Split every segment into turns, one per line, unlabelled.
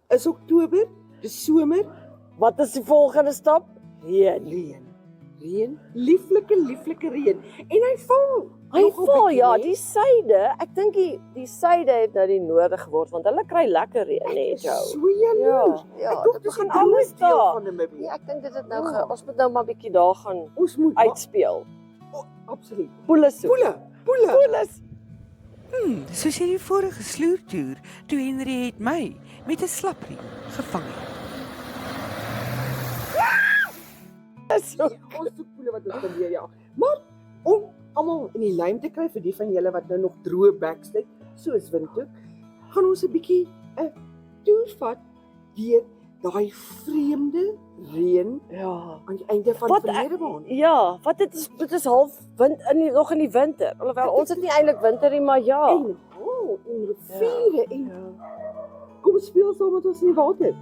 Is Oktober, dis somer,
Wat is die volgende stap? Reën.
reën, lieflike reën. En hy val.
Hy
nogal
val,
bietjie,
ja,
né?
die suide, ek dink die suide het nou die noorde geword, want hulle kry lekker reën, né, Jo?
So jaloers.
Ja,
Ek dink
dit
dis
begin
'n droë
alles
deel
daar.
van Namibië.
Ja, ek dink dit het nou,
Ja.
ons moet nou maar bietjie daar gaan
Ons moet
uitspeel.
absoluut.
Poele soek.
Poele.
Poeles.
Soos hierdie vorige sloertoer, toe Henry het my met 'n slapriem gevang het.
Ons soek poele wat ons kan weer ja. Maar om almal in die lyn te kry vir die van julle wat nou nog droë beks het, soos Windhoek, gaan ons 'n bietjie 'n toer vat deur daai vreemde reën
Ja.
aan die einde van
Wat
verlede maand.
Ja, wat dit is half wind nog in die winter. Alhoewel ons het nie eintlik winter nie, maar ja.
En riviere en kom ons speel saam met ons in die water.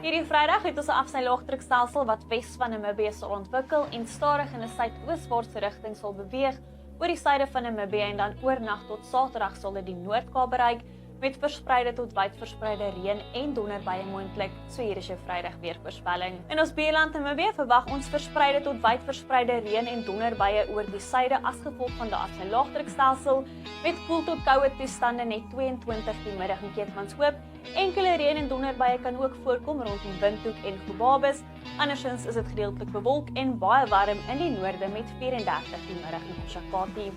Hierdie Vrydag het ons 'n afsny-laagdrukstelsel wat Wes van Namibië sal ontwikkel en stadig in 'n suidooswaartse rigting sal beweeg oor die suide van Namibië en dan oornag tot Saterdag sal dit die Noord-Kaap bereik met verspreide tot wyd verspreide reën en donderbuie moontlik. So hier is jou Vrydag weervoorspelling. In ons buurland Namibië verwag ons verspreide tot wyd verspreide reën en donderbuie oor die suide as gevolg van die afsny-laagdrukstelsel met koel tot koue toestande net 22 die middag in Keetmanshoop. Enkele reën en donderbuie kan ook voorkom rondom Windhoek en Gobabis. Andersins is dit gedeeltelik bewolk en baie warm in die noorde met 34 die middag in Koshakati.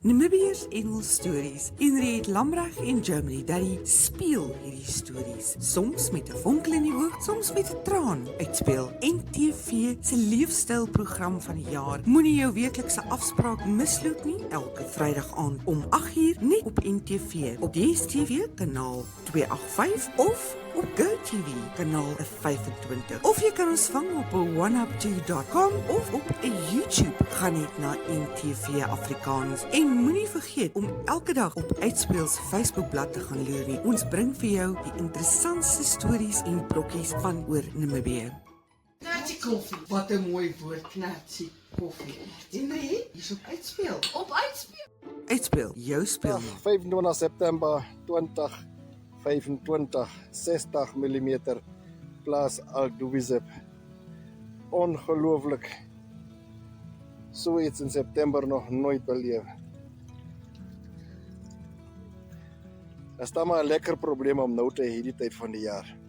Namibiërs Engelsstories. Henriette Lambrach en Germany Daddy speel hierdie stories. Soms met 'n vonkel in die oog, soms met 'n traan uitspeel. NTV se leefstylprogram van die jaar. Moenie jou weeklikse afspraak misloop nie. Elke Vrydag aand om 8uur net op NTV op DStv kanaal 285 of op GoTV kanaal 25. Of jy kan ons vang op 1up2.com of op YouTube. Gaan net na NTV Afrikaans. En moenie vergeet om elke dag op Uitspeel se Facebookblad te gaan loer nie. Ons bring vir jou die interessantste stories en brokkies van oor Namibië. Knatsie koffie. Wat 'n mooi woord, knatsie koffie. Henry, hier's op Uitspeel. Op Uitspeel. Uitspeel, jou speel.
25 September 2025, 60 mm plus Alduvizip. Ongelooflik. Zoiets in September nog nooit beleef. Dat is dan maar een lekker probleem om nou te hê die tyd van die jaar.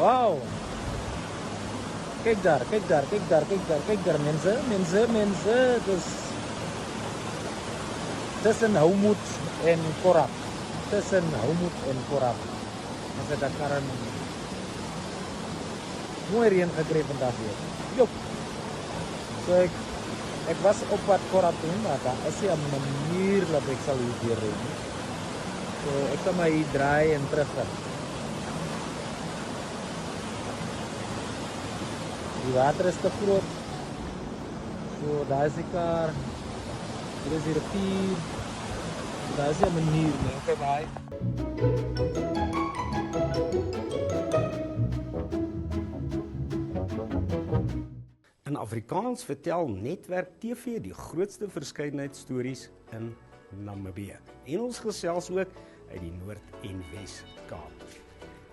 Wauw. Kijk daar, kijk daar, kijk daar, kijk daar, kijk daar mensen. Dus tussen Houmut en Korap. Tussen Houmut en Korap. Ons het daar een mooi reën gekry vandag weer. Jop. So ek was op pad Korap toe, maar daar is nie 'n manier dat ek sal hier weer ry nie. So ek sal maar hier draai en teruggaan. Die water is te groot. So daar is die kar. Hier is die rivier. So daar is nie 'n manier nie. Okay, bye.
In Afrikaans vertel Netwerk TV die grootste verskeidenheid stories in Namibië. En ons gesels ook uit die Noord- en Wes-Kaap.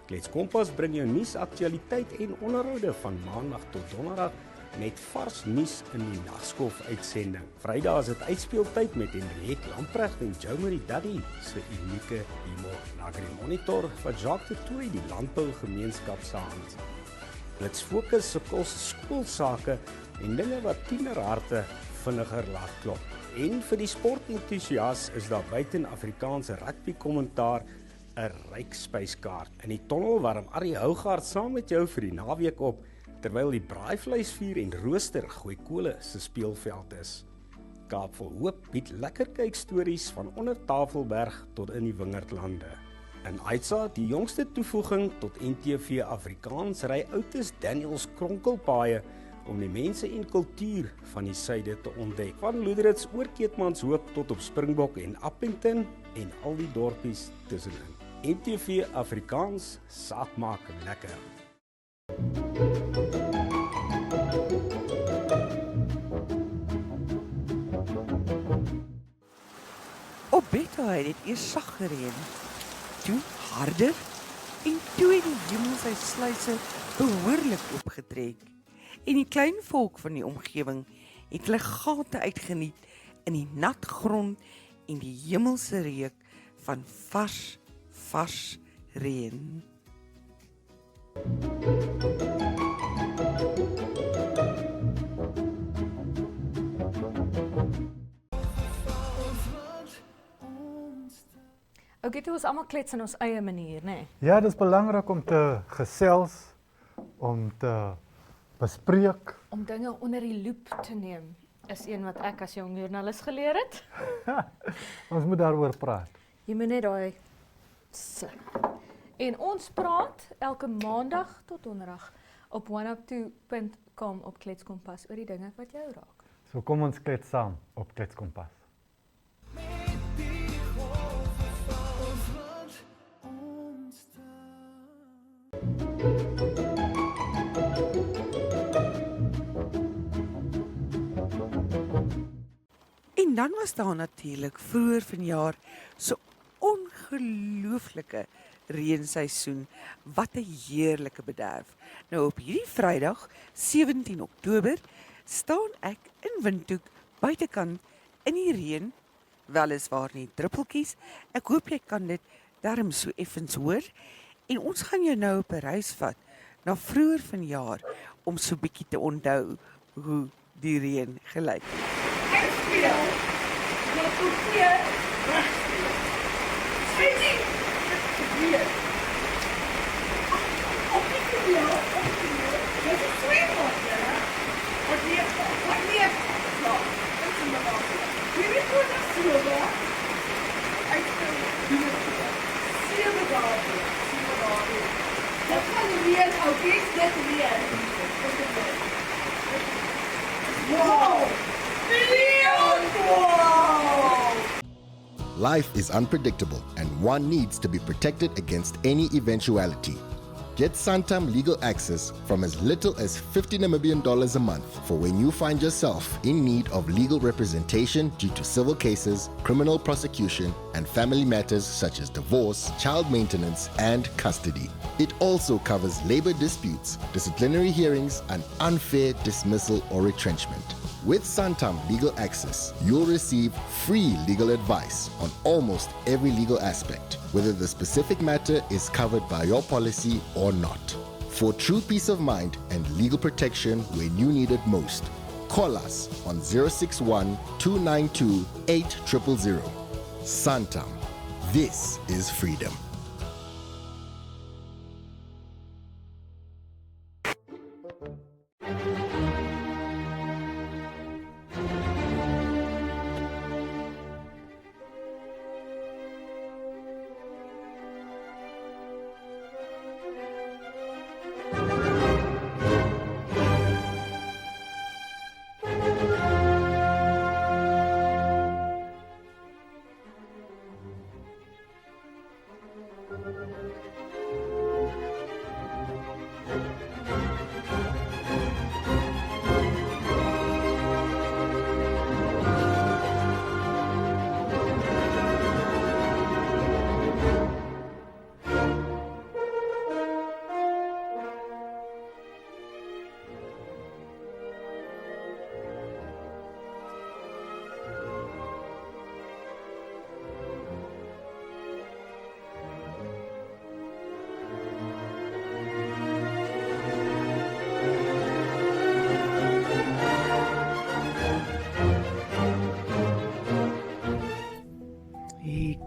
Klets Kompas bring jou nuus, aktualiteit en onderhoude van maandag tot donderdag met vars nuus in die nagskof uitsending. Vrydag is dit uitspeeltyd met Henriette Lamprecht en Jomari Daddy se unieke humor. Na die monitor van Jacques de Tooy, die landbougemeenskap se hand. Klets fokus se skoolsake en dinge wat tienerharte vinniger laat klop. En vir die sportentoesias is daar buiten Afrikaanse rugby kommentaar 'n ryk spyskaart. In die tonnel warm Arrie Hougaard saam met jou vir die naweek op, terwyl die braaivleisvuur en rooster Gooi Kole se speelveld is. Kaap vol Hoop bied lekker kykstories van onder Tafelberg tot in die Wingerdlande. In Aitsa, die jongste toevoeging tot NTV Afrikaans, ry Outes Daniels kronkelpaaie om die mense en kultuur van die suide te ontdek. Van Loederits oor Keetmanshoop tot op Springbok en Appington en al die dorpies tussenin. NTV Afrikaans, saak maak lekker.
Op Betta het dit eers sag gereën, toe harder en toe het die hemel sy sluise behoorlik oopgetrek. En die klein volk van die omgewing het hulle gate uitgeniet in die nat grond en die hemelse reuk van vars reën.
Okay, toe ons almal klets in ons eie manier, né?
Ja, dit is belangrik om te gesels, om te bespreek.
Om dinge onder die loep te neem, is een wat ek as jong joernalis geleer het.
Ons moet daaroor praat.
Jy moet net daai en ons praat elke maandag tot donderdag op oneup2.com op Klets Kompas oor die dinge wat jou raak.
So kom ons klets saam op Klets Kompas.
dan was daar natuurlik vroeër vanjaar so ongelooflike reenseisoen. Wat 'n heerlike bederf. Nou op hierdie Vrydag, 17 Oktober, staan ek in Windhoek buitekant in die reën, weliswaar nie druppeltjies. Ek hoop jy kan dit darm so effens hoor. En ons gaan jou nou op 'n reis vat na vroeër vanjaar om so bietjie te onthou hoe die reën gelyk het.
Life is unpredictable and one needs to be protected against any eventuality. Get Santam legal access from as little as $50 Namibian a month for when you find yourself in need of legal representation due to civil cases, criminal prosecution, and family matters such as divorce, child maintenance, and custody. It also covers labor disputes, disciplinary hearings, and unfair dismissal or retrenchment. With Santam Legal Access, you'll receive free legal advice on almost every legal aspect, whether the specific matter is covered by your policy or not. For true peace of mind and legal protection when you need it most, call us on 061 292 8000. Santam. This is freedom.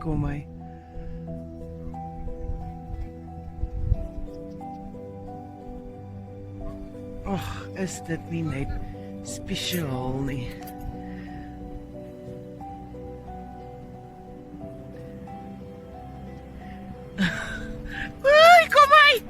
Kom hy. Ag, is dit nie net spesiaal nie. Oei, kom hy.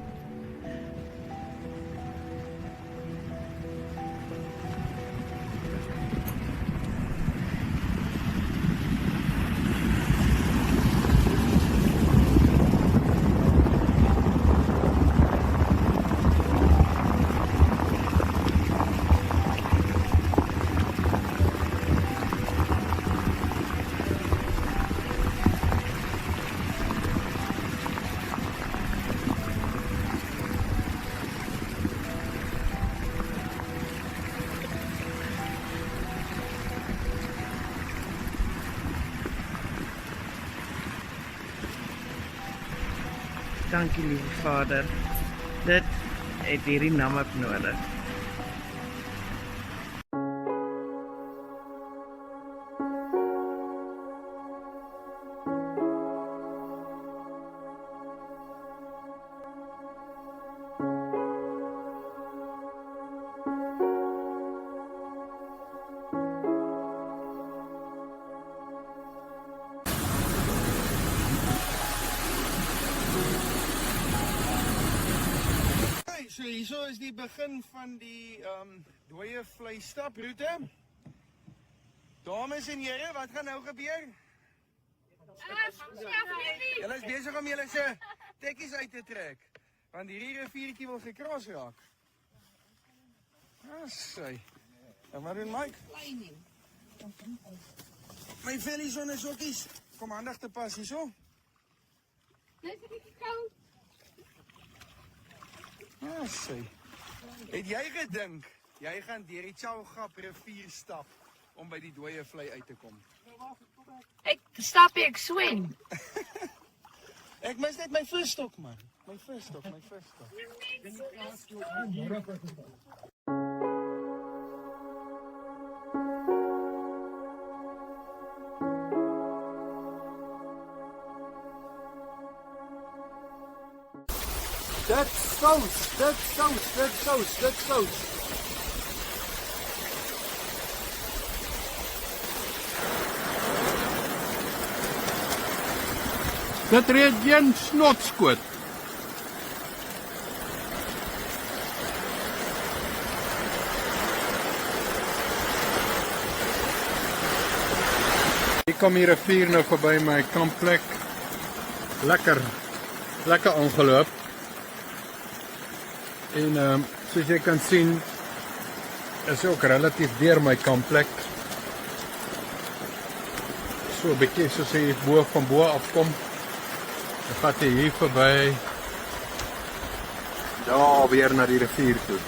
Dankie liewe Vader. Dit het hierdie namak nodig.
So hierso is die begin van die dooie vlei staproete. Dames en here, wat gaan nou gebeur? Julle is besig om julle se tekkies uit te trek, want hierdie riviertjie wil gekras raak. Assai. En wat doen Mike? My velliesonne sokkies. Kom handig te pas hierso.
Dis 'n bietjie koud.
Ah, sê. Het jy gedink jy gaan deur die Chowgap rivier stap om by die dooie vlei uit te kom?
Ek stap ek swem.
Ek mis net my visstok man. My visstok. Dit sous. Dit reed een snotskoot.
Ek kom hier 'n rivier nou verby my kampplek. Lekker aangeloop. En soos jy kan sien, is ook relatief deur my kampplek. So 'n bietjie soos jy van bo af kom. Dan gaat jy hier verby. Daar weer na die rivier toe.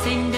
sien